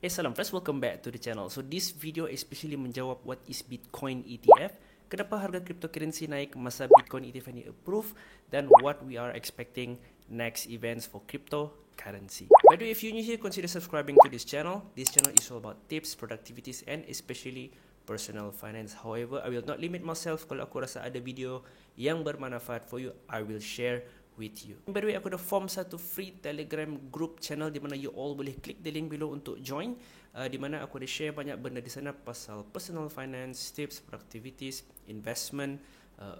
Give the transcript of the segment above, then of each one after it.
Salam friends, welcome back to the channel. So this video especially menjawab what is Bitcoin ETF, kenapa harga cryptocurrency naik masa Bitcoin ETF ini approve, dan what we are expecting next events for cryptocurrency. By the way, if you're new here, consider subscribing to this channel. This channel is all about tips, productivities, and especially personal finance. However, I will not limit myself. Kalau aku rasa ada video yang bermanfaat for you, I will share with you. By the way, aku ada form satu free Telegram group channel di mana you all boleh klik the link below untuk join. Di mana aku ada share banyak benda di sana pasal personal finance, tips, productivities, investment,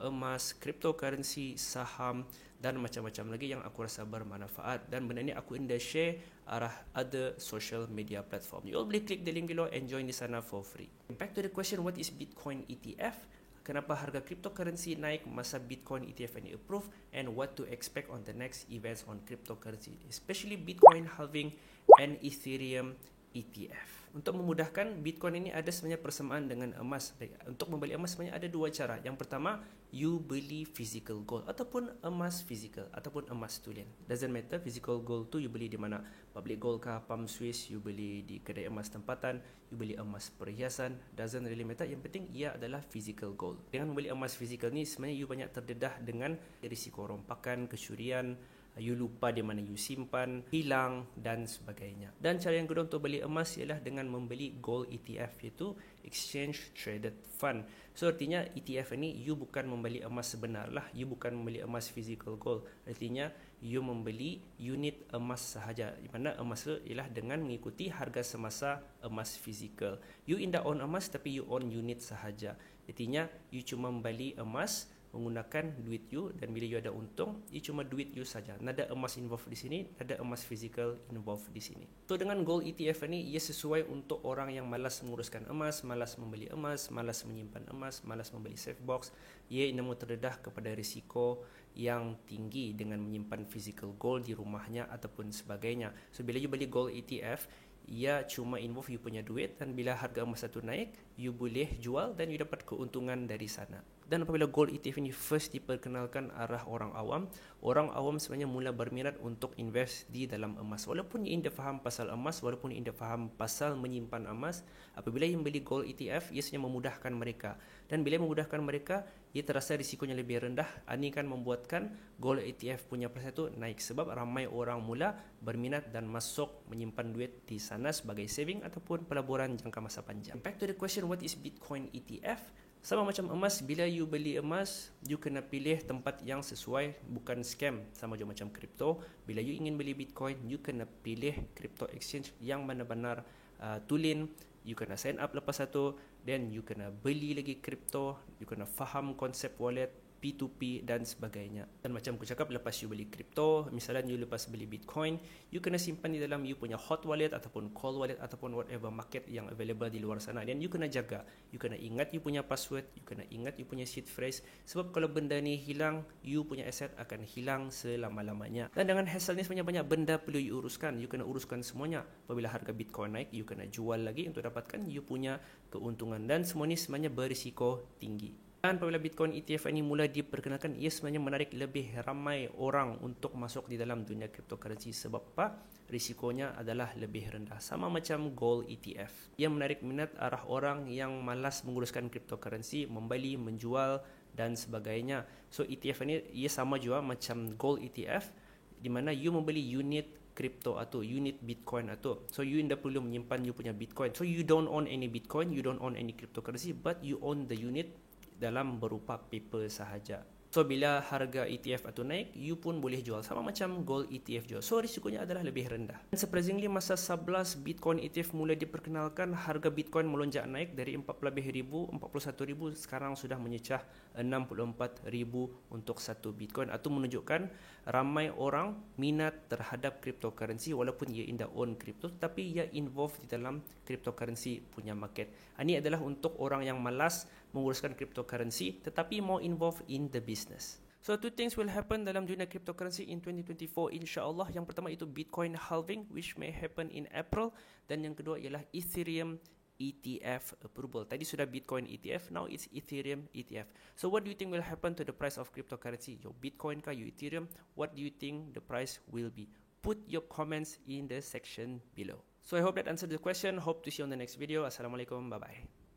emas, cryptocurrency, saham dan macam-macam lagi yang aku rasa bermanfaat. Dan benda ni aku indah share arah other social media platform. You all boleh klik the link below and join di sana for free. Back to the question, what is Bitcoin ETF? Kenapa harga cryptocurrency naik masa Bitcoin ETF ini approve, and what to expect on the next events on cryptocurrency, especially Bitcoin halving and Ethereum ETF. Untuk memudahkan, Bitcoin ini ada sebenarnya persamaan dengan emas. Untuk membeli emas sebenarnya ada dua cara. Yang pertama, you beli physical gold ataupun emas physical ataupun emas tulen. Doesn't matter, physical gold tu you beli di mana? Public Gold kah, Palm Swiss, you beli di kedai emas tempatan, you beli emas perhiasan, doesn't really matter. Yang penting ia adalah physical gold. Dengan membeli emas physical ni sebenarnya you banyak terdedah dengan risiko rompakan, kecurian, you lupa di mana you simpan, hilang dan sebagainya. Dan cara yang kedua untuk beli emas ialah dengan membeli gold ETF, iaitu Exchange Traded Fund. So artinya ETF ini you bukan membeli emas sebenar lah, you bukan membeli emas physical gold. Artinya you membeli unit emas sahaja, di mana emas itu ialah dengan mengikuti harga semasa emas physical. You indah own emas tapi you own unit sahaja. Artinya you cuma membeli emas menggunakan duit you, dan bila you ada untung, you cuma duit you saja. Nada emas involved di sini, nada emas physical involved di sini. So dengan gold ETF ini, ia sesuai untuk orang yang malas menguruskan emas, malas membeli emas, malas menyimpan emas, malas membeli safe box. Ia namun terdedah kepada risiko yang tinggi dengan menyimpan physical gold di rumahnya ataupun sebagainya. So bila you beli gold ETF, ia cuma involve you punya duit, dan bila harga emas satu naik, you boleh jual dan you dapat keuntungan dari sana. Dan apabila gold ETF ini first diperkenalkan arah orang awam sebenarnya mula berminat untuk invest di dalam emas. Walaupun ia faham pasal emas, walaupun ia faham pasal menyimpan emas, apabila ia membeli gold ETF, ia sebenarnya memudahkan mereka. Dan bila memudahkan mereka, ia terasa risikonya lebih rendah. Ini kan membuatkan gold ETF punya price itu naik, sebab ramai orang mula berminat dan masuk menyimpan duit di sana sebagai saving ataupun pelaburan jangka masa panjang. Back to the question, what is Bitcoin ETF? Sama macam emas, bila you beli emas, you kena pilih tempat yang sesuai, bukan scam. Sama juga macam kripto, bila you ingin beli Bitcoin, you kena pilih crypto exchange yang benar-benar tulen. You kena sign up lepas satu, then you kena beli lagi kripto, you kena faham konsep wallet, P2P dan sebagainya. Dan macam aku cakap, lepas you beli kripto, misalnya you lepas beli Bitcoin, you kena simpan di dalam you punya hot wallet ataupun cold wallet ataupun whatever market yang available di luar sana. Dan you kena jaga, you kena ingat you punya password, you kena ingat you punya seed phrase, sebab kalau benda ni hilang, you punya aset akan hilang selama-lamanya. Dan dengan hassle ni sebenarnya banyak benda perlu you uruskan. You kena uruskan semuanya. Apabila harga Bitcoin naik, you kena jual lagi untuk dapatkan you punya keuntungan, dan semua ni sebenarnya berisiko tinggi. Dan apabila Bitcoin ETF ini mula diperkenalkan, ia sebenarnya menarik lebih ramai orang untuk masuk di dalam dunia cryptocurrency. Sebab apa? Risikonya adalah lebih rendah. Sama macam gold ETF. Ia menarik minat arah orang yang malas menguruskan cryptocurrency, membeli, menjual dan sebagainya. So ETF ini ia sama juga macam gold ETF, di mana you membeli unit crypto atau unit Bitcoin atau. So you tidak perlu menyimpan you punya Bitcoin. So you don't own any Bitcoin, you don't own any cryptocurrency, but you own the unit dalam berupa paper sahaja. So bila harga ETF itu naik, you pun boleh jual, sama macam gold ETF jual. So risikonya adalah lebih rendah. Dan surprisingly, masa 11 Bitcoin ETF mula diperkenalkan, harga Bitcoin melonjak naik dari 41,000 sekarang sudah menyecah 64,000 untuk satu Bitcoin. Itu menunjukkan ramai orang minat terhadap cryptocurrency, walaupun ia tidak own crypto, tapi ia involved di dalam cryptocurrency punya market. Ini adalah untuk orang yang malas menguruskan cryptocurrency tetapi mau involved in the business. So two things will happen dalam dunia cryptocurrency in 2024 insyaAllah. Yang pertama itu Bitcoin halving, which may happen in April, dan yang kedua ialah Ethereum ETF approval. Tadi sudah Bitcoin ETF, now it's Ethereum ETF. So what do you think will happen to the price of cryptocurrency? Your Bitcoin kah, your Ethereum? What do you think the price will be? Put your comments in the section below. So I hope that answered the question. Hope to see you on the next video. Assalamualaikum. Bye bye.